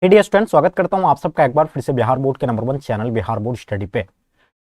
Dear student, स्वागत करता हूं आप सबका एक बार फिर से बिहार बोर्ड के number 1 channel Bihar board study पे।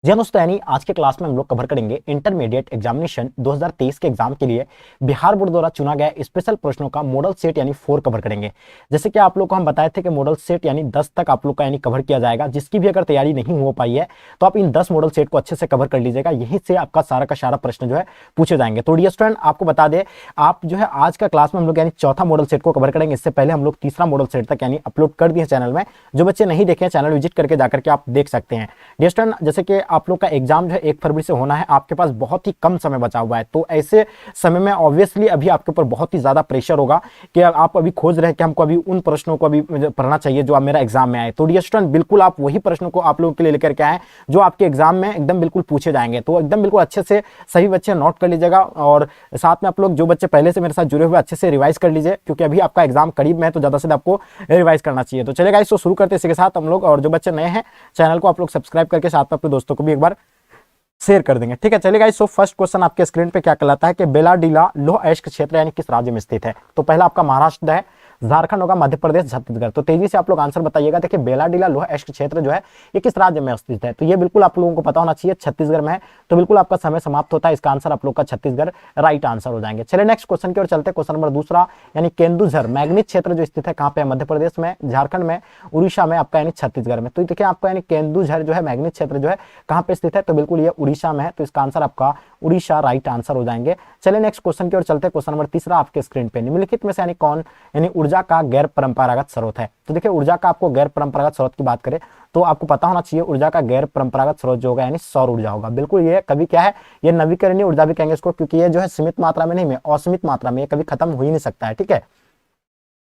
जी हाँ दोस्तों, यानी आज के क्लास में हम लोग कवर करेंगे इंटरमीडिएट एग्जामिनेशन 2023 के एग्जाम के लिए बिहार बोर्ड द्वारा चुना गया स्पेशल प्रश्नों का मॉडल सेट यानी 4 कवर करेंगे। जैसे कि आप लोग को हम बताए थे कि मॉडल सेट यानी 10 तक आप लोग का यानी कवर किया जाएगा। जिसकी भी अगर तैयारी नहीं हो पाई है तो आप इन 10 मॉडल सेट को अच्छे से कवर कर लीजिएगा। यहीं से आपका सारा का सारा प्रश्न जो है पूछे जाएंगे। तो डियर स्टूडेंट, आपको बता दें, आप जो है आज का क्लास में हम लोग यानी चौथा मॉडल सेट को कवर करेंगे। इससे पहले हम लोग तीसरा मॉडल सेट तक यानी अपलोड कर दिए चैनल में। जो बच्चे नहीं देखे चैनल विजिट करके जाकर के आप देख सकते हैं। डियर स्टूडेंट, जैसे कि आप लोग का एग्जाम 1 फरवरी से होना है, आपके पास बहुत ही कम समय बचा हुआ है। तो ऐसे समय में ऑब्वियसली अभी आपके ऊपर बहुत ही ज्यादा प्रेशर होगा कि आप अभी खोज रहे हैं कि हमको अभी उन प्रश्नों को अभी पढ़ना चाहिए जो आप मेरा एग्जाम में आए। तो डियर स्टूडेंट, बिल्कुल आप वही प्रश्नों को आप लोगों के लिए लेकर के आए जो आपके एग्जाम में एकदम बिल्कुल पूछे जाएंगे। तो एकदम बिल्कुल अच्छे से सभी बच्चे नोट कर लीजिएगा और साथ में आप लोग जो बच्चे पहले से मेरे साथ जुड़े हुए अच्छे से रिवाइज कर लीजिए, क्योंकि अभी आपका एग्जाम करीब में है तो ज्यादा से आपको रिवाइज करना चाहिए। तो चलेगा, इसको शुरू करते इसी के साथ हम लोग। और जो बच्चे नए हैं चैनल को आप लोग सब्सक्राइब करके साथ में अपने दोस्तों को भी एक बार शेयर कर देंगे। ठीक है, चलेगा। सो फर्स्ट क्वेश्चन आपके स्क्रीन पे क्या कहलाता है कि बेलाडीला लौह अयस्क क्षेत्र यानी किस राज्य में स्थित है। तो पहला आपका महाराष्ट्र है, झारखंड होगा, मध्य प्रदेश, छत्तीसगढ़। तो तेजी से आप लोग आंसर बताइएगा। देखिए, बेलाडीला लौह अयस्क क्षेत्र जो है ये किस राज्य में स्थित है। तो ये बिल्कुल आप लोगों को पता होना चाहिए, छत्तीसगढ़ में है। तो बिल्कुल आपका समय समाप्त होता है। इसका आंसर आप लोग का छत्तीसगढ़ राइट आंसर हो जाएंगे। चलिए नेक्स्ट क्वेश्चन की ओर चलते हैं। क्वेश्चन नंबर दूसरा, यानी केंदुझर मैग्नीज क्षेत्र जो स्थित है कहाँ पे है, मध्य प्रदेश में, झारखंड में, उड़ीसा में, आपका यानी छत्तीसगढ़ में। तो देखिए आपका यानी केंदुझर जो है मैग्नीज क्षेत्र जो है कहाँ पे स्थित है, तो बिल्कुल ये उड़ीसा में है। तो इसका आंसर आपका उड़ीसा राइट आंसर हो जाएंगे। चलिए नेक्स्ट क्वेश्चन की ओर चलते हैं। क्वेश्चन नंबर तीसरा आपके स्क्रीन पे, निम्नलिखित में से यानी कौन यानी ऊर्जा का गैर परंपरागत स्रोत है। तो देखिए, ऊर्जा का आपको गैर परंपरागत स्रोत की बात करें तो आपको पता होना चाहिए ऊर्जा का गैर परंपरागत स्रोत जो होगा यानी सौर ऊर्जा होगा। बिल्कुल ये कभी क्या है, ये नवीकरणीय ऊर्जा भी कहेंगे इसको, क्योंकि ये जो है सीमित मात्रा में नहीं में असीमित मात्रा में ये कभी खत्म हो ही नहीं सकता है। ठीक है,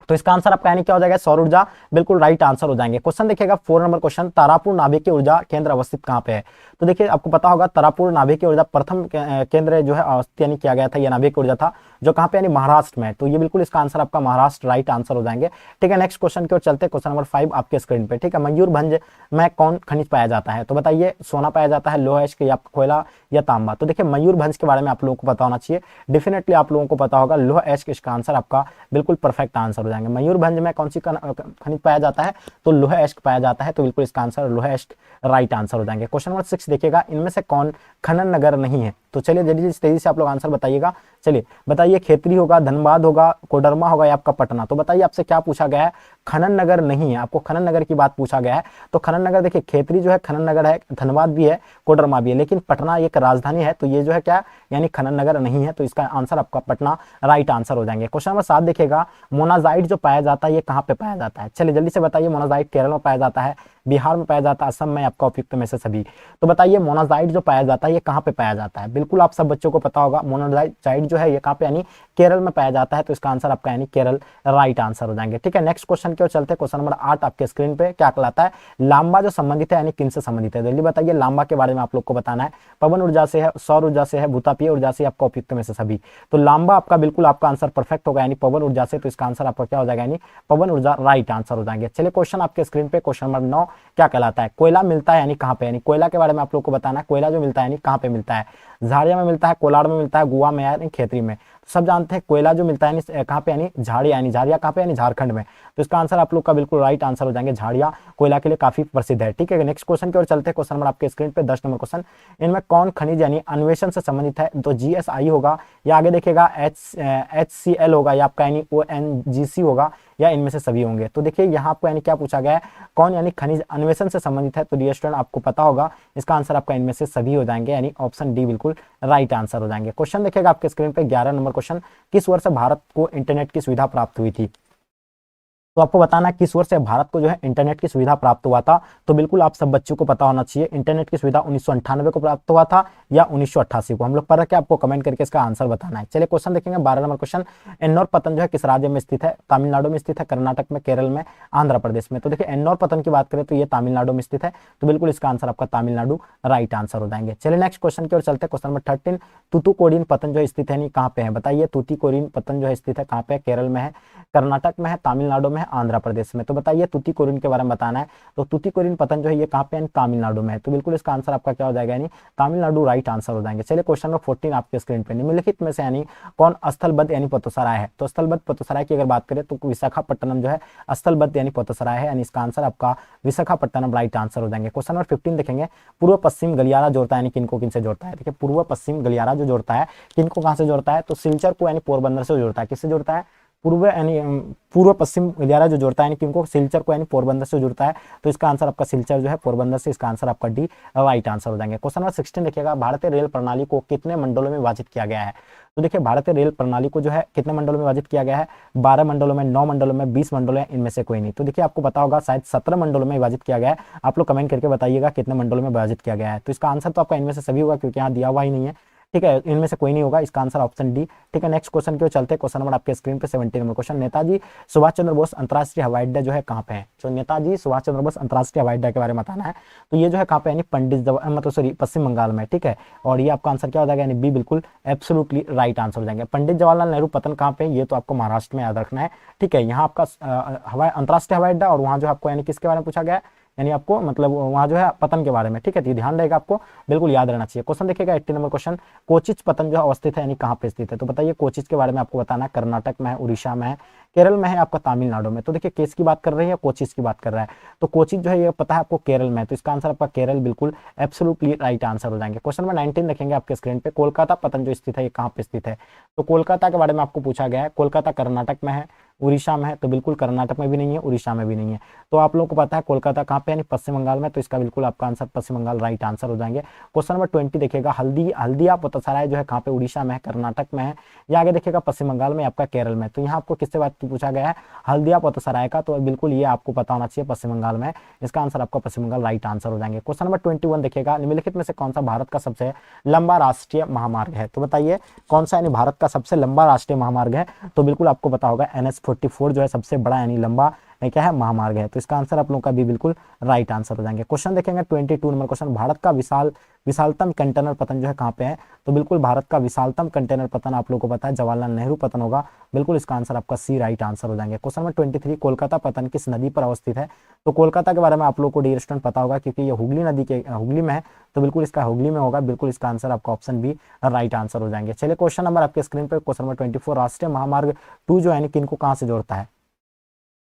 तो इसका आंसर आपका यानी क्या हो जाएगा, सौर ऊर्जा बिल्कुल राइट आंसर हो जाएंगे। क्वेश्चन देखिएगा 4 नंबर क्वेश्चन, तारापुर नाभिकीय ऊर्जा केंद्र अवस्थित कहां पे है। तो देखिए आपको पता होगा तारापुर नाभिकीय ऊर्जा प्रथम केंद्र जो है अवस्थित यानी किया गया था, यह नाभिकीय ऊर्जा था जो कहां पे यानी महाराष्ट्र में। तो ये बिल्कुल इसका आंसर आपका महाराष्ट्र राइट आंसर हो जाएंगे। ठीक है, नेक्स्ट क्वेश्चन की ओर चलते हैं। क्वेश्चन नंबर 5 आपके स्क्रीन पे। ठीक है, मयूरभंज में कौन खनिज पाया जाता है। तो बताइए, सोना पाया जाता है, लोहा अयस्क या कोयला या तांबा। तो देखिए मयूरभंज के बारे में आप लोगों को पता होना चाहिए, डेफिनेटली आप लोगों को पता होगा, लोहा अयस्क इसका आंसर आपका बिल्कुल परफेक्ट आंसर हो जाएंगे। मयूरभंज में कौन सी खनिज पाया जाता है, तो लोहा अयस्क पाया जाता है। तो बिल्कुल इसका आंसर लोहा अयस्क राइट आंसर हो जाएंगे। क्वेश्चन नंबर 6 देखिएगा, इनमें से कौन खनन नगर नहीं है। तो चलिए जल्दी तेजी से आप लोग आंसर बताइएगा। चलिए बताइए, खेतरी होगा, धनबाद होगा, कोडरमा होगा या आपका पटना। तो बताइए आपसे क्या पूछा गया है, खनन नगर नहीं है, आपको खनन नगर की बात पूछा गया है। तो खनन नगर देखिए, खेतरी जो है खनन नगर है, धनबाद भी है, कोडरमा भी है, लेकिन पटना एक राजधानी है। तो ये जो है क्या यानी खनन नगर नहीं है। तो इसका आंसर आपका पटना राइट आंसर हो जाएंगे। क्वेश्चन नंबर 7 देखिएगा, मोनाजाइट जो पाया जाता है ये कहाँ पे पाया जाता है। चलिए जल्दी से बताइए, मोनाजाइट केरल में पाया जाता है, बिहार में पाया जाता है, असम में, आपका उपयुक्त में से सभी। तो बताइए मोनाजाइट जो पाया जाता है ये कहाँ पे पाया जाता है। बिल्कुल आप सब बच्चों को पता होगा, मोनाजाइट जो है ये कहाँ पे यानी केरल में पाया जाता है। तो इसका आंसर आपका यानी केरल राइट आंसर हो जाएंगे। ठीक है, नेक्स्ट क्वेश्चन की ओर चलते हैं। क्वेश्चन नंबर 8 आपके स्क्रीन पे क्या कहलाता है, लांबा जो संबंधित है यानी किनसे संबंधित है। जल्दी बताइए, लांबा के बारे में आप लोग को बताना है। पवन ऊर्जा से है, सौर ऊर्जा से है, भूतापीय ऊर्जा से, आपका उपयुक्त में से सभी। तो लांबा आपका बिल्कुल आपका आंसर परफेक्ट होगा यानी पवन ऊर्जा से। तो इसका आंसर आपका क्या हो जाएगा यानी पवन ऊर्जा राइट आंसर हो जाएंगे। चलिए क्वेश्चन आपके स्क्रीन पे क्वेश्चन नंबर 9 क्या कहलाता है, कोयला मिलता है यानी कहाँ पे, यानी कोयला के बारे में आप लोग को बताना है। कोयला जो मिलता है यानी कहाँ पे मिलता है, झाड़िया में मिलता है, कोलार में मिलता है, गोवा में यानी खेतरी में। सब जानते हैं कोयला जो मिलता है कहाँ पे यानी झाड़िया, यानी झाड़िया कहाँ पे यानी झारखंड में। तो इसका आंसर आप लोग का बिल्कुल राइट आंसर हो जाएंगे, झाड़िया कोयला के लिए काफी प्रसिद्ध है। ठीक है, नेक्स्ट क्वेश्चन की ओर चलते हैं। क्वेश्चन नंबर आपके स्क्रीन पे 10 नंबर क्वेश्चन, इनमें कौन खनिज यानी अन्वेषण से संबंधित है। तो जीएसआई होगा या आगे देखिएगा HCl होगा या आपका यानी ONGC होगा या इनमें से सभी होंगे। तो देखिए यहाँ आपको यानी क्या पूछा गया है, कौन यानी खनिज अन्वेषण से संबंधित है। तो डियर स्टूडेंट आपको पता होगा, इसका आंसर आपका इनमें से सभी हो जाएंगे यानी ऑप्शन डी बिल्कुल राइट आंसर हो जाएंगे। क्वेश्चन देखिएगा आपके स्क्रीन पे 11 नंबर क्वेश्चन, किस वर्ष भारत को इंटरनेट की सुविधा प्राप्त हुई थी। तो आपको बताना है किस वर्ष से भारत को जो है इंटरनेट की सुविधा प्राप्त हुआ था। तो बिल्कुल आप सब बच्चों को पता होना चाहिए, इंटरनेट की सुविधा 1998 को प्राप्त हुआ था या 1988 को। हम लोग पढ़ के आपको कमेंट करके इसका आंसर बताना है। चलिए क्वेश्चन देखेंगे 12 नंबर क्वेश्चन, एन्नौर पतन जो है किस राज्य में स्थित है। तमिलनाडु में स्थित है, कर्नाटक में, केरल में, आंध्र प्रदेश में। तो देखिए एन्नौर पतन की बात करें तो ये तमिलनाडु में स्थित है। तो बिल्कुल इसका आंसर आपका तमिलनाडु राइट आंसर हो जाएंगे। चलिए नेक्स्ट क्वेश्चन की ओर चलते हैं। क्वेश्चन नंबर 13, तुतुकोडिन पतन जो स्थित है कहाँ पे है। बताइए तुतुकोडिन पतन जो है स्थित है कहाँ पे, केरल में है, कर्नाटक में है, तमिलनाडु में है में है? आंध्र प्रदेश में। तो बताइए तूतीकोरिन के बारे में बताना है। तो तूतीकोरिन पतन जो है ये कहाँ पे है? तमिलनाडु में है। तो बिल्कुल इसका आंसर आपका क्या हो जाएगा? यानी तमिलनाडु राइट आंसर हो जाएंगे। चलिए क्वेश्चन नंबर 14 आपके स्क्रीन पे, निम्नलिखित में से यानी कौन स्थलबद्ध यानी पोतोसराय है? तो स्थलबद्ध पोतोसराय की अगर बात करें तो विशाखापट्टनम जो है स्थलबद्ध यानी पोतोसराय है, यानी इसका आंसर आपका विशाखापट्टनम राइट आंसर हो जाएंगे। क्वेश्चन नंबर 15 देखेंगे, पूर्व पश्चिम गलियारा जोड़ता है यानी किनको किनसे जोड़ता है? देखिए पूर्व पश्चिम गलियारा जो जोड़ता है किनको कहां से जोड़ता है? तो सिलचर को यानी पोरबंदर से जोड़ता है। किससे जोड़ता है? पूर्व यानी पूर्व पश्चिम गलियारा जो जोड़ता है यानी किनको? सिलचर को यानी पोरबंदर से जुड़ता है। तो इसका आंसर आपका सिलचर जो है पोरबंदर से, इसका आंसर आपका डी राइट आंसर हो जाएंगे। क्वेश्चन नंबर 16 देखिएगा, भारतीय रेल प्रणाली को कितने मंडलों में विभाजित किया गया है? तो देखिए भारतीय रेल प्रणाली को जो है कितने मंडलों में विभाजित किया गया है? 12 मंडलों में, 9 मंडलों में, 20 मंडलों में, इनमें से कोई नहीं। तो देखिए आपको पता होगा शायद 17 मंडलों में विभाजित किया गया है। आप लोग कमेंट करके बताइएगा कितने मंडलों में विभाजित किया गया है। तो इसका आंसर तो आपका इनमें से सभी होगा क्योंकि यहाँ दिया हुआ ही नहीं है। ठीक है, इनमें से कोई नहीं होगा, इसका आंसर ऑप्शन डी। ठीक है, नेक्स्ट क्वेश्चन की ओर चलते हैं। क्वेश्चन नंबर आपके स्क्रीन पे 17 नंबर क्वेश्चन, नेताजी सुभाष चंद्र बोस अंतरराष्ट्रीय हवाई अड्डा जो है कहाँ पे है? तो नेताजी सुभाष चंद्र बोस अंतरराष्ट्रीय हवाई अड्डा के बारे में बताना है। तो ये जो है कहाँ पे? यानी मतलब सॉरी पश्चिम बंगाल में। ठीक है, और ये आपका आंसर क्या हो जाएगा? यानी बी बिल्कुल एब्सोल्युटली राइट आंसर हो जाएंगे। पंडित जवाहरलाल नेहरू पतन कहाँ पे? ये तो आपको महाराष्ट्र में याद रखना है। ठीक है, यहाँ आपका अंतरराष्ट्रीय हवाई अड्डा, और वहाँ जो आपको यानी किसके बारे में पूछा गया है? यानी आपको मतलब वहां जो है पतन के बारे में। ठीक है, तो ध्यान रहेगा, आपको बिल्कुल याद रहना चाहिए। क्वेश्चन देखिएगा 18 नंबर क्वेश्चन, कोचिज पतन जो है अवस्थित है यानी कहाँ पे स्थित है? तो बताइए कोचिज के बारे में आपको बताना है। कर्नाटक में है, उड़ीसा में है, केरल में है, आपका तमिलनाडु में। तो देखिए केस की बात कर रही है, कोचिज की बात कर रहा है। तो कोचिज जो है ये पता है आपको केरल में है। तो इसका आंसर आपका केरल बिल्कुल एब्सोल्युटली राइट आंसर हो जाएंगे। क्वेश्चन नंबर 19 देखेंगे आपके स्क्रीन पे, कोलकाता पतन जो स्थित है ये कहाँ पे स्थित है? तो कोलकाता के बारे में आपको पूछा गया है। कोलकाता कर्नाटक में है, उड़ीसा में है। तो बिल्कुल कर्नाटक में भी नहीं है, उड़ीसा में भी नहीं है। तो आप लोगों को पता है कोलकाता कहाँ पे यानी पश्चिम बंगाल में। तो इसका बिल्कुल आपका आंसर पश्चिम बंगाल राइट आंसर हो जाएंगे। क्वेश्चन नंबर 20 देखिएगा, हल्दिया पोतसराय जो है कहाँ पे? उड़ीसा में है, कर्नाटक में है, या आगे देखिएगा पश्चिम बंगाल में, आपका केरल में। तो यहाँ आपको किससे बात पूछा गया है? हल्दिया पोतसराय का। तो बिल्कुल ये आपको पता होना चाहिए पश्चिम बंगाल में, इसका आंसर आपका पश्चिम बंगाल राइट आंसर हो जाएंगे। क्वेश्चन नंबर 21 देखिएगा, निम्नलिखित में से कौन सा भारत का सबसे लंबा राष्ट्रीय महामार्ग है? तो बताइए कौन सा यानी भारत का सबसे लंबा राष्ट्रीय महामार्ग है? तो बिल्कुल आपको पता होगा NH-44 जो है सबसे बड़ा यानी लंबा क्या है? महामार्ग है। तो इसका आंसर आप लोगों का भी बिल्कुल राइट आंसर हो जाएंगे। क्वेश्चन देखेंगे 22 नंबर क्वेश्चन, भारत का विशालतम कंटेनर पतन जो है कहाँ पे है? तो बिल्कुल भारत का विशालतम कंटेनर पतन आप लोगों को पता है जवाहरलाल नेहरू पतन होगा। बिल्कुल इसका आंसर आपका सी राइट आंसर हो जाएंगे। क्वेश्चन नंबर 23, कोलकाता पतन किस नदी पर अवस्थित है? तो कोलकाता के बारे में आप लोग को डियर स्टूडेंट पता होगा क्योंकि ये हुगली नदी के हुगली में है। तो बिल्कुल इसका हुगली में होगा। बिल्कुल इसका आंसर आपका ऑप्शन बी राइट आंसर हो जाएंगे। चलिए क्वेश्चन नंबर आपके स्क्रीन पर क्वेश्चन नंबर 24, राष्ट्रीय महामार्ग 2 जो है किनको कहाँ से जोड़ता है?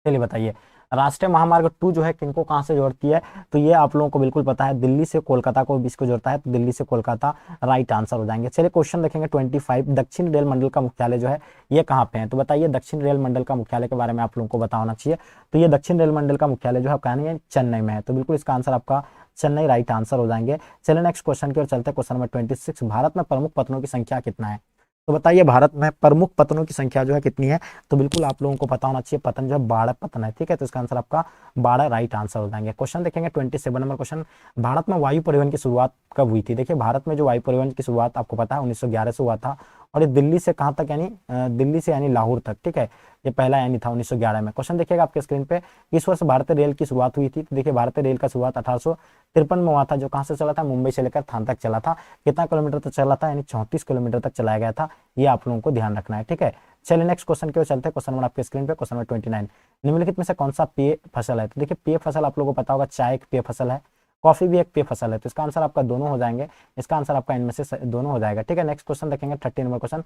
चलिए बताइए राष्ट्रीय महामार्ग 2 जो है किनको कहां से जोड़ती है? तो ये आप लोगों को बिल्कुल पता है, दिल्ली से कोलकाता को बीच को जोड़ता है। तो दिल्ली से कोलकाता राइट आंसर हो जाएंगे। चलिए क्वेश्चन देखेंगे 25, दक्षिण रेल मंडल का मुख्यालय जो है ये कहाँ पे है? तो बताइए दक्षिण रेल मंडल का मुख्यालय के बारे में आप लोगों को बताना चाहिए। तो ये दक्षिण रेल मंडल का मुख्यालय जो है कहाँ है? चेन्नई में है। तो बिल्कुल इसका आंसर आपका चेन्नई राइट आंसर हो जाएंगे। चलिए नेक्स्ट क्वेश्चन की ओर चलते हैं। क्वेश्चन नंबर 26, भारत में प्रमुख पत्तनों की संख्या कितना है? तो बताइए भारत में प्रमुख पतनों की संख्या जो है कितनी है? तो बिल्कुल आप लोगों को पता होना चाहिए, पतन जो है 12 पतन है। ठीक है, तो इसका आंसर आपका 12 राइट आंसर हो जाएंगे। क्वेश्चन देखेंगे 27 नंबर क्वेश्चन, भारत में वायु परिवहन की शुरुआत कब हुई थी? देखिए भारत में जो वायु परिवहन की शुरुआत आपको पता है 1911 से हुआ था, और ये दिल्ली से कहाँ तक यानी दिल्ली से यानी लाहौर तक। ठीक है, ये पहला यानी था 1911 में। क्वेश्चन देखिएगा आपके स्क्रीन पे, इस वर्ष भारतीय रेल की शुरुआत हुई थी? तो देखिए भारतीय रेल का शुरुआत 1853 में हुआ था, जो कहाँ से चला था? मुंबई से लेकर थान तक चला था। कितना किलोमीटर तक चला था? यानी 34 किलोमीटर तक चलाया गया था। ये आप लोगों को ध्यान रखना है। ठीक है, चलिए नेक्स्ट क्वेश्चन की ओर चलते हैं। क्वेश्चन नंबर आपके स्क्रीन पे क्वेश्चन नंबर 29, निम्नलिखित में से कौन सा पेय फसल है? तो देखिए पेय फसल आप लोगों को पता होगा, चाय एक पेय फसल है, कॉफी भी एक पेय फसल है। तो इसका आंसर आपका दोनों हो जाएंगे, इसका आंसर आपका इनमें से दोनों हो जाएगा। ठीक है, नेक्स्ट क्वेश्चन देखेंगे 30 नंबर क्वेश्चन,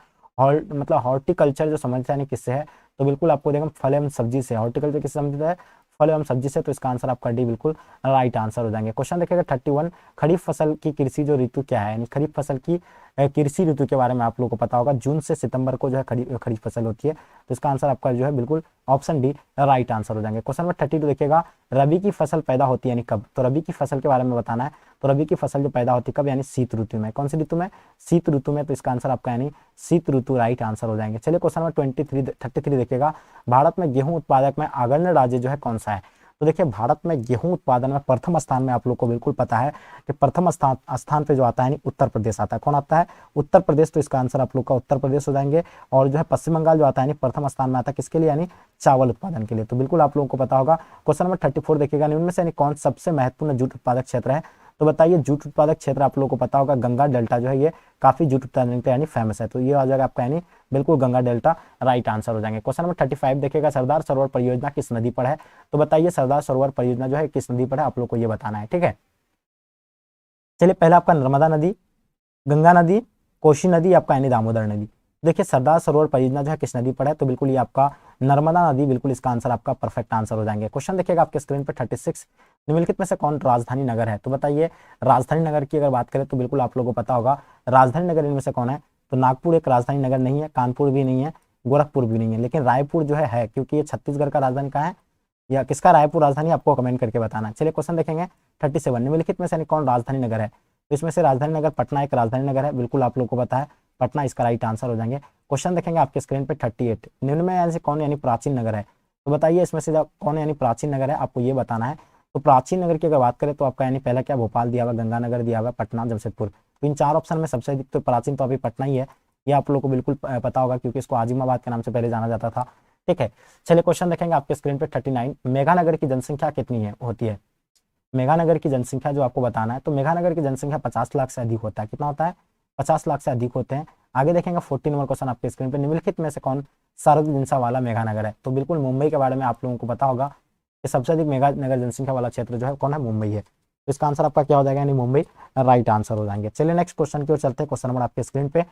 मतलब हॉर्टिकल्चर जो समझते हैं किससे है? तो बिल्कुल आपको देखो फल एवं सब्जी से। हॉर्टिकल्चर किससे समझते हैं? फल एवं सब्जी से। तो इसका आंसर आपका डी बिल्कुल राइट आंसर हो जाएंगे। क्वेश्चन देखेगा 31, खरीफ फसल की कृषि जो ऋतु क्या है? यानी खरीफ फसल की कृषि ऋतु के बारे में आप लोगों को पता होगा, जून से सितंबर को जो है खरीफ फसल होती है। तो इसका आंसर आपका जो है बिल्कुल ऑप्शन डी राइट आंसर हो जाएंगे। क्वेश्चन नंबर 32 देखिएगा, रबी की फसल पैदा होती है यानी कब? तो रबी की फसल के बारे में बताना है। तो रबी की फसल जो पैदा होती है कब? यानी शीत ऋतु में। कौन सी ऋतु में? शीत ऋतु में। तो इसका आंसर आपका यानी शीत ऋतु राइट आंसर हो जाएंगे। चलिए क्वेश्चन नंबर 33 देखिएगा, भारत में गेहूं उत्पादक में अग्रणी राज्य जो है कौन सा है? तो देखिए भारत में गेहूं उत्पादन में प्रथम स्थान में आप लोग को बिल्कुल पता है कि प्रथम स्थान पे जो आता है उत्तर प्रदेश आता है। कौन आता है? उत्तर प्रदेश। तो इसका आंसर आप लोग का उत्तर प्रदेश हो जाएंगे। और जो है पश्चिम बंगाल जो आता है प्रथम स्थान में आता है किसके लिए? यानी चावल उत्पादन के लिए। तो बिल्कुल आप लोगों को पता होगा। क्वेश्चन नंबर 34 देखिएगा, निम्न में से यानी कौन सबसे महत्वपूर्ण जूट उत्पादक क्षेत्र है? तो बताइए जूट उत्पादक क्षेत्र आप लोगों को पता होगा, गंगा डेल्टा जो है ये काफी जूट उत्पादन के यानी फेमस है। तो ये आ जाएगा आपका यानी बिल्कुल गंगा डेल्टा राइट आंसर हो जाएंगे। क्वेश्चन नंबर 35 देखिएगा, सरदार सरोवर परियोजना किस नदी पर है? तो बताइए सरदार सरोवर परियोजना जो है किस नदी पर है, आप लोग को ये बताना है, ठीक है। चलिए पहला आपका नर्मदा नदी, गंगा नदी, कोसी नदी, आपका यानी दामोदर नदी। देखिए सरदार सरोवर परियोजना जो है किस नदी पर है? तो बिल्कुल ये आपका नर्मदा नदी, बिल्कुल इसका आंसर आपका परफेक्ट आंसर हो जाएंगे। क्वेश्चन देखिएगा आपके स्क्रीन पर 36, निम्नलिखित में से कौन राजधानी नगर है? तो बताइए राजधानी नगर की अगर बात करें तो बिल्कुल आप लोगों को पता होगा राजधानी नगर इनमें से कौन है? तो नागपुर एक राजधानी नगर नहीं है, कानपुर भी नहीं है, गोरखपुर भी नहीं है, लेकिन रायपुर जो है क्योंकि ये छत्तीसगढ़ का राजधानी कहाँ है या किसका रायपुर राजधानी, आपको कमेंट करके बताना है। चलिए क्वेश्चन देखेंगे 37, निम्नलिखित में से कौन राजधानी नगर है? तो इसमें से राजधानी नगर पटना एक राजधानी नगर है, बिल्कुल आप लोग को पता है पटना इसका राइट आंसर हो जाएंगे। क्वेश्चन देखेंगे आपके स्क्रीन पे 38, निम्न में यानी से कौन यानी प्राचीन नगर है? तो बताइए इसमें से कौन यानी प्राचीन नगर है, आपको ये बताना है। तो प्राचीन नगर की अगर बात करें तो आपका यानी पहला क्या भोपाल दिया हुआ, गंगानगर दिया हुआ, पटना, जमशेदपुर। तो इन चार ऑप्शन में सबसे अधिक तो प्राचीन तो अभी पटना ही है, ये आप लोग को बिल्कुल पता होगा क्योंकि इसको आजिमाबाद के नाम से पहले जाना जाता था, ठीक है। चलिए क्वेश्चन देखेंगे आपके स्क्रीन पे 39, मेघानगर की जनसंख्या कितनी है होती है? मेघानगर की जनसंख्या जो आपको बताना है, तो मेघानगर की जनसंख्या 50 लाख से अधिक होता है। कितना होता है? 50 लाख से अधिक होते हैं। आगे देखेंगे 14 नंबर क्वेश्चन आपके स्क्रीन पे, निम्नलिखित में से कौन सर्वाधिक जनसंख्या वाला मेघानगर है? तो बिल्कुल मुंबई के बारे में आप लोगों को पता होगा कि सबसे अधिक मेघानगर जनसंख्या वाला क्षेत्र जो है कौन है? मुंबई है। तो इसका आंसर आपका क्या हो जाएगा? यानी मुंबई राइट आंसर हो जाएंगे। चलिए नेक्स्ट क्वेश्चन की ओर चलते हैं। क्वेश्चन नंबर आपके स्क्रीन पे,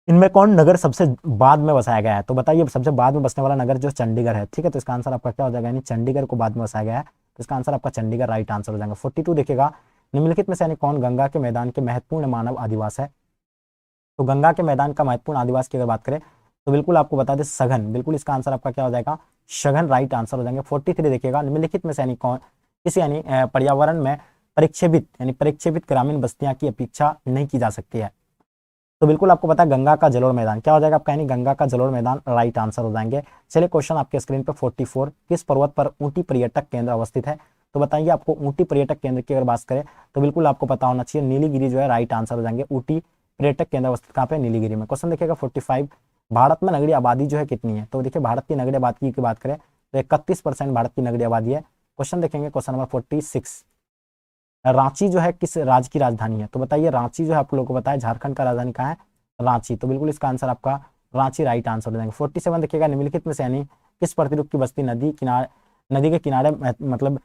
इनमें कौन नगर सबसे बाद में बसाया गया है? तो बताइए सबसे बाद में बसने वाला नगर जो चंडीगढ़ है, ठीक है। तो इसका आंसर आपका क्या हो जाएगा? यानी चंडीगढ़ को बाद में बसाया गया है, तो इसका आंसर आपका चंडीगढ़ राइट आंसर हो जाएगा। 42 देखिएगा, निम्नलिखित में से यानी कौन गंगा के मैदान के महत्वपूर्ण मानव आदिवास है? तो गंगा के मैदान का महत्वपूर्ण आदिवास की अगर बात करें तो बिल्कुल आपको बता दें सघन, बिल्कुल इसका आंसर आपका क्या हो जाएगा? सघन राइट आंसर हो जाएंगे। 43 देखिएगा, निम्नलिखित में से यानी कौन इस यानी पर्यावरण में परिक्षेपित ग्रामीण बस्तियां की अपेक्षा नहीं की जा सकती है? तो बिल्कुल आपको पता है गंगा का जलोढ़ मैदान क्या हो जाएगा आपका? यानी गंगा का जलोढ़ मैदान राइट आंसर हो जाएंगे। चलिए क्वेश्चन आपके स्क्रीन पे 44, किस पर्वत पर ऊटी पर्यटक केंद्र अवस्थित है? तो बताइए आपको ऊटी पर्यटक केंद्र की अगर बात करें तो बिल्कुल आपको पता होना चाहिए नीलगिरी जो है राइट आंसर हो जाएंगे। ऊटी पर्यटक केंद्र अवस्थित कहाँ पे? नीलगिरी में। क्वेश्चन देखिएगा 45, भारत में नगरीय आबादी जो है कितनी है? तो देखिए भारत की नगरीय आबादी की बात करें तो 31% भारत की नगरीय आबादी है। क्वेश्चन देखेंगे क्वेश्चन नंबर 46, रांची जो है किस राज्य की राजधानी है? तो बताइए रांची जो है आप लोगों को बताया झारखंड का राजधानी कहाँ है? रांची। तो बिल्कुल इसका आंसर आपका रांची राइट आंसर हो जाएंगे। 47 देखिएगा, निम्नलिखित में से यानी किस प्रतिरूप की बस्ती नदी के किनारे मतलब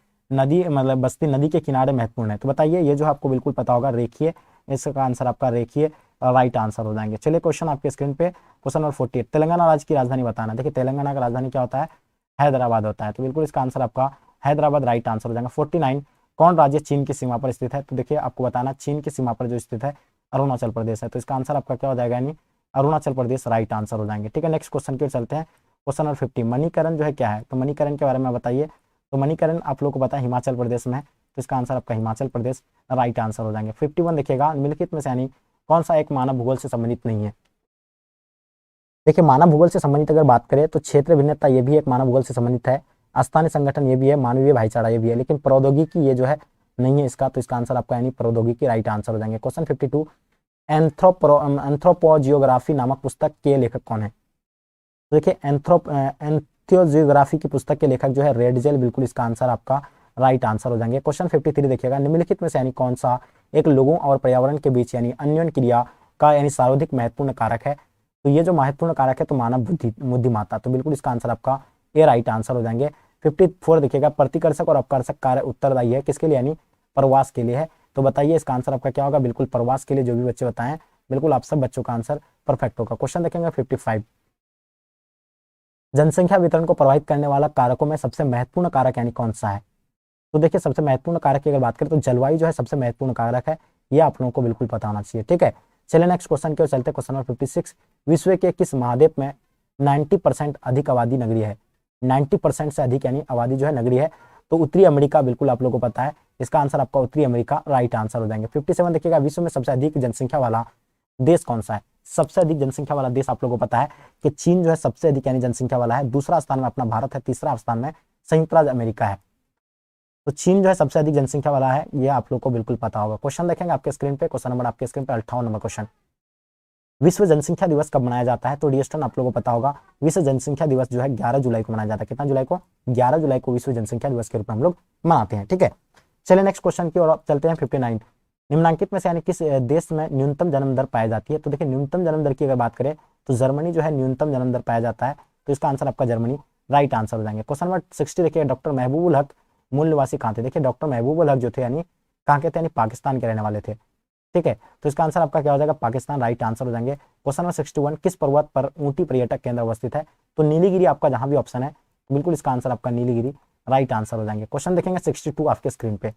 बस्ती नदी के किनारे महत्वपूर्ण है? तो बताइए ये जो आपको बिल्कुल पता होगा रेखीय, इसका आंसर आपका रेखीय राइट आंसर हो जाएंगे। चलिए क्वेश्चन आपके स्क्रीन पे क्वेश्चन नंबर 48, तेलंगाना राज्य की राजधानी बताना। देखिए तेलंगाना का राजधानी क्या होता है? हैदराबाद होता है। तो बिल्कुल इसका आंसर आपका हैदराबाद राइट आंसर हो जाएगा। 49, कौन राज्य चीन की सीमा पर स्थित है? तो देखिए आपको बताना चीन की सीमा पर जो स्थित है अरुणाचल प्रदेश है। तो इसका आंसर आपका क्या हो जाएगा? यानी अरुणाचल प्रदेश राइट आंसर हो जाएंगे, ठीक है। नेक्स्ट क्वेश्चन की ओर चलते हैं। क्वेश्चन नंबर 50, मणिकरण जो है क्या है? तो मणिकरण के बारे में बताइए। तो मणिकरण आप लोग को पता है हिमाचल प्रदेश में है, तो इसका आंसर आपका हिमाचल प्रदेश राइट आंसर हो जाएंगे। 51 देखिएगा, निम्नलिखित में से यानी कौन सा एक मानव भूगोल से संबंधित नहीं है? देखिए मानव भूगोल से संबंधित अगर बात करें तो क्षेत्र भिन्नता ये भी एक मानव भूगोल से संबंधित है, स्थानीय संगठन ये भी है, मानवीय भाईचारा ये भी है, लेकिन प्रौद्योगिकी ये जो है नहीं है इसका। तो इसका आंसर आपका यानी प्रौद्योगिकी राइट आंसर हो जाएंगे। क्वेश्चन 52, एंथ्रोपोजियोग्राफी नामक पुस्तक के लेखक कौन है? तो देखिए एंथियोजियोग्राफी की पुस्तक के लेखक जो है रेडजेल, बिल्कुल इसका आंसर आपका राइट आंसर हो जाएंगे। क्वेश्चन 53 देखिएगा, निम्नलिखित में से यानी कौन सा एक लोगों और पर्यावरण के बीच यानी अन्योन्य क्रिया का यानी सर्वाधिक महत्वपूर्ण कारक है? तो ये जो महत्वपूर्ण कारक है तो मानव बुद्धिमत्ता। तो बिल्कुल इसका आंसर आपका ए राइट आंसर हो जाएंगे। 54 देखिएगा, प्रतिकर्षक और अपकर्षक कार्य उत्तरदायी है किसके लिए? यानी प्रवास के लिए है। तो बताइए इसका आंसर आपका क्या होगा? बिल्कुल प्रवास के लिए जो भी बच्चे बताएं बिल्कुल आप सब बच्चों का आंसर परफेक्ट होगा। क्वेश्चन देखेंगे 55, जनसंख्या वितरण को प्रभावित करने वाला कारकों में सबसे महत्वपूर्ण कारक यानी कौन सा है? तो देखिए सबसे महत्वपूर्ण कारक की अगर बात करें तो जलवायु जो है सबसे महत्वपूर्ण कारक है, ये आप लोगों को बिल्कुल पता होना चाहिए, ठीक है। चलिए नेक्स्ट क्वेश्चन की ओर चलते हैं। क्वेश्चन नंबर 56, विश्व के किस महाद्वीप में 90% अधिक आबादी नगरीय है? 90% से अधिक यानी आबादी जो है नगरीय है। तो उत्तरी अमेरिका, बिल्कुल आप लोगों को पता है, इसका आंसर आपका उत्तरी अमेरिका राइट आंसर हो जाएंगे। 57 देखिएगा, विश्व में सबसे अधिक जनसंख्या वाला देश कौन सा है? सबसे अधिक जनसंख्या वाला देश आप लोगों को पता है कि चीन जो है सबसे अधिक यानी जनसंख्या वाला है, दूसरा स्थान में अपना भारत है, तीसरा स्थान में संयुक्त राज्य अमेरिका है। तो चीन जो है सबसे अधिक जनसंख्या वाला है, ये आप लोग को बिल्कुल पता होगा। क्वेश्चन देखेंगे आपके स्क्रीन पे, क्वेश्चन नंबर आपके स्क्रीन पे 58 नंबर क्वेश्चन, विश्व जनसंख्या दिवस कब मनाया जाता है? तो डियर स्टूडेंट आप लोगों को पता होगा विश्व जनसंख्या दिवस जो है 11 जुलाई को मनाया जाता है। कितना जुलाई को? 11 जुलाई को विश्व जनसंख्या दिवस के रूप में हम लोग मनाते हैं, ठीक है। चलिए नेक्स्ट क्वेश्चन की ओर चलते हैं। 59, निम्नलिखित में से यानी किस देश में न्यूनतम जन्म दर पाई जाती है? तो देखिए न्यूनतम जन्म दर की अगर बात करें तो जर्मनी जो है न्यूनतम जन्म दर पाया जाता है, तो इसका आंसर आपका जर्मनी राइट आंसर हो जाएंगे। क्वेश्चन नंबर 60 देखिए, डॉक्टर महबूबुल हक मूल निवासी कहाँ थे? देखिए डॉक्टर महबूबुल हक जो थे यानी कहाँ के थे? यानी पाकिस्तान के रहने वाले थे, ठीक है। तो इसका आंसर आपका क्या हो जाएगा? पाकिस्तान राइट आंसर हो जाएंगे। क्वेश्चन नंबर 61, किस पर्वत पर ऊटी पर्यटक केंद्र अवस्थित है? तो नीलगिरी आपका जहां भी ऑप्शन है, तो बिल्कुल इसका आंसर आपका नीलगिरी राइट आंसर हो जाएंगे। क्वेश्चन देखेंगे 62 आपके स्क्रीन पे,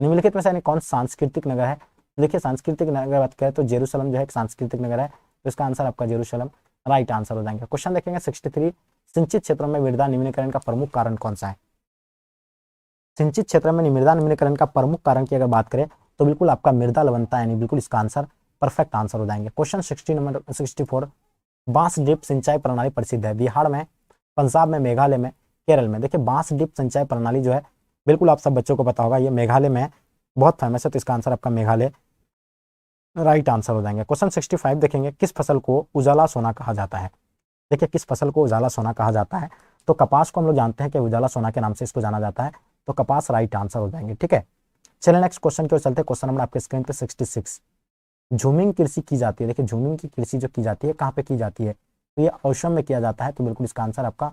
निम्नलिखित में से यानी कौन सांस्कृतिक नगर है? तो देखिए सांस्कृतिक नगर बात करें तो जेरूसलम जो है एक सांस्कृतिक नगर है, तो इसका आंसर आपका जेरूसलम राइट आंसर हो जाएंगे। क्वेश्चन देखेंगे 63, सिंचित क्षेत्रों में मृदा निम्नीकरण का प्रमुख कारण कौन सा है? सिंचित क्षेत्र में मृदा निम्नीकरण का प्रमुख कारण की अगर बात करें तो बिल्कुल आपका मृदा लवणता, यानी बिल्कुल इसका आंसर परफेक्ट आंसर हो जाएंगे। क्वेश्चन 60 नंबर 64, बांस ड्रिप सिंचाई प्रणाली प्रसिद्ध है बिहार में, पंजाब में, मेघालय में, केरल में? देखिए बांस ड्रिप सिंचाई प्रणाली जो है बिल्कुल आप सब बच्चों को पता होगा, ये मेघालय में बहुत फेमस है, तो इसका आंसर आपका मेघालय राइट आंसर हो जाएंगे। क्वेश्चन 65 देखेंगे, किस फसल को उजाला सोना कहा जाता है? देखिए किस फसल को उजाला सोना कहा जाता है? तो कपास को हम लोग जानते हैं कि उजाला सोना के नाम से इसको जाना जाता है, तो कपास राइट आंसर हो जाएंगे, ठीक है। चलिए नेक्स्ट क्वेश्चन की ओर चलते हैं। क्वेश्चन नंबर आपके स्क्रीन पे 66, झूमिंग कृषि की जाती है। देखिए झूमिंग की कृषि जो की जाती है कहाँ पे की जाती है? तो ये असम में किया जाता है, तो बिल्कुल इसका आंसर आपका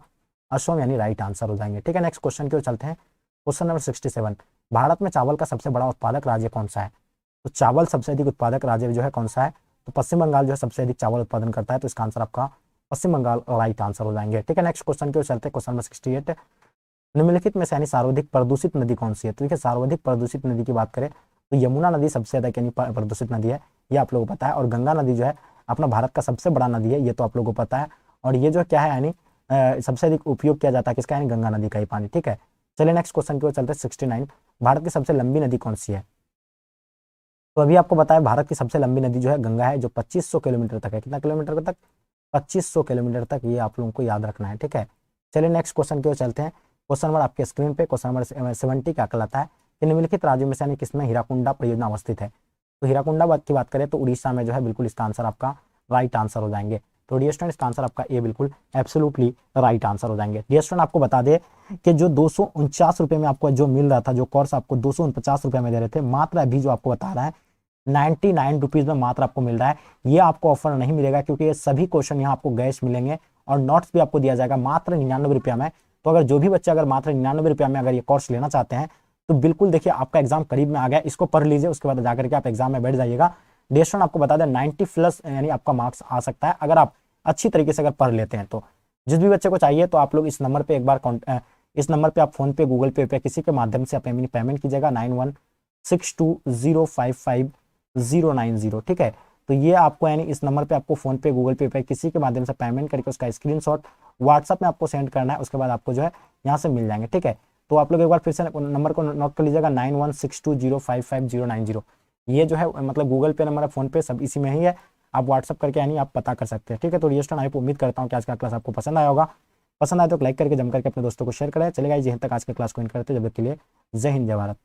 असम यानी राइट आंसर हो जाएंगे, ठीक है। नेक्स्ट क्वेश्चन की ओर चलते हैं। क्वेश्चन नंबर 67, भारत में चावल का सबसे बड़ा उत्पादक राज्य कौन सा है? तो चावल सबसे अधिक उत्पादक राज्य जो है कौन सा है? तो पश्चिम बंगाल जो है सबसे अधिक चावल उत्पादन करता है, तो इसका आंसर आपका पश्चिम बंगाल राइट आंसर हो जाएंगे, ठीक है। नेक्स्ट क्वेश्चन की ओर चलते हैं। क्वेश्चन नंबर 68, निम्नलिखित में से यानी सर्वाधिक प्रदूषित नदी कौन सी है? तो देखिए सर्वाधिक प्रदूषित नदी की बात करें तो यमुना नदी सबसे ज्यादा यानी प्रदूषित नदी है, ये आप लोगों को पता है। और गंगा नदी जो है अपना भारत का सबसे बड़ा नदी है, ये तो आप लोगों को पता है। और ये जो क्या है यानी सबसे अधिक उपयोग किया जाता है किसका? यानी गंगा नदी का ही पानी, ठीक है। चलिए नेक्स्ट क्वेश्चन की ओर चलते हैं। 69, भारत की सबसे लंबी नदी कौन सी है? तो अभी आपको बताया भारत की सबसे लंबी नदी जो है गंगा है, जो 2500 किलोमीटर तक है। कितना किलोमीटर तक? 2500 किलोमीटर तक, ये आप लोगों को याद रखना है, ठीक है। चलिए नेक्स्ट क्वेश्चन की ओर चलते हैं। क्वेश्चन नंबर आपके स्क्रीन पे क्वेश्चन नंबर 70 क्या कहलाता है कि निम्नलिखित राज्यों में से यानी किसमें हीराकुंडा परियोजना अवस्थित है? तो हीराकुंडा बात की बात करें तो उड़ीसा में जो है, बिल्कुल इसका आंसर आपका राइट आंसर हो जाएंगे। तो डियर स्टूडेंट इसका आंसर आपका ए बिल्कुल एब्सोल्युटली राइट आंसर हो जाएंगे। डियर स्टूडेंट आपको बता दे कि जो 249 रुपये में आपको जो मिल रहा था, जो कोर्स आपको 249 रुपये में दे रहे थे, मात्र अभी जो आपको बता रहा है 99 रुपीज में मात्र आपको मिल रहा है। ये आपको ऑफर नहीं मिलेगा क्योंकि ये सभी क्वेश्चन यहाँ आपको गैस मिलेंगे और नोट्स भी आपको दिया जाएगा मात्र 99 रुपया में। तो अगर जो भी बच्चे अगर मात्र 99 रुपया में अगर ये कोर्स लेना चाहते हैं तो बिल्कुल देखिए आपका एग्जाम करीब में आ गया, इसको पढ़ लीजिए, उसके बाद जाकर के आप एग्जाम में बैठ जाइएगा। डियर स्टूडेंट आपको बता दें 90+ यानी आपका मार्क्स आ सकता है अगर आप अच्छी तरीके से अगर पढ़ लेते हैं। तो जिस भी बच्चे को चाहिए तो आप लोग इस नंबर पे एक बार इस नंबर पे आप फोन पे, गूगल पे किसी के माध्यम से आप पेमेंट कीजिएगा 9162055090, ठीक है। तो ये आपको यानी इस नंबर पे आपको फोन पे, गूगल पे किसी के माध्यम से पेमेंट करके उसका स्क्रीनशॉट व्हाट्सएप में आपको सेंड करना है, उसके बाद आपको जो है यहाँ से मिल जाएंगे, ठीक है। तो आप लोग एक बार फिर से नंबर को नोट कर लीजिएगा 9162055090। ये जो है मतलब गूगल पे नंबर है, फोन पे सब इसी में ही है, आप व्हाट्सअप करके यानी आप पता कर सकते हैं, ठीक है। तो रिएस्टन आई उम्मीद करता हूँ कि आज का क्लास आपको पसंद आया होगा। पसंद आए तो लाइक करके जम करके अपने दोस्तों को शेयर करें। चलेगा यहीं तक आज के क्लास को इन करते, जब तक के लिए जय हिंद जय भारत।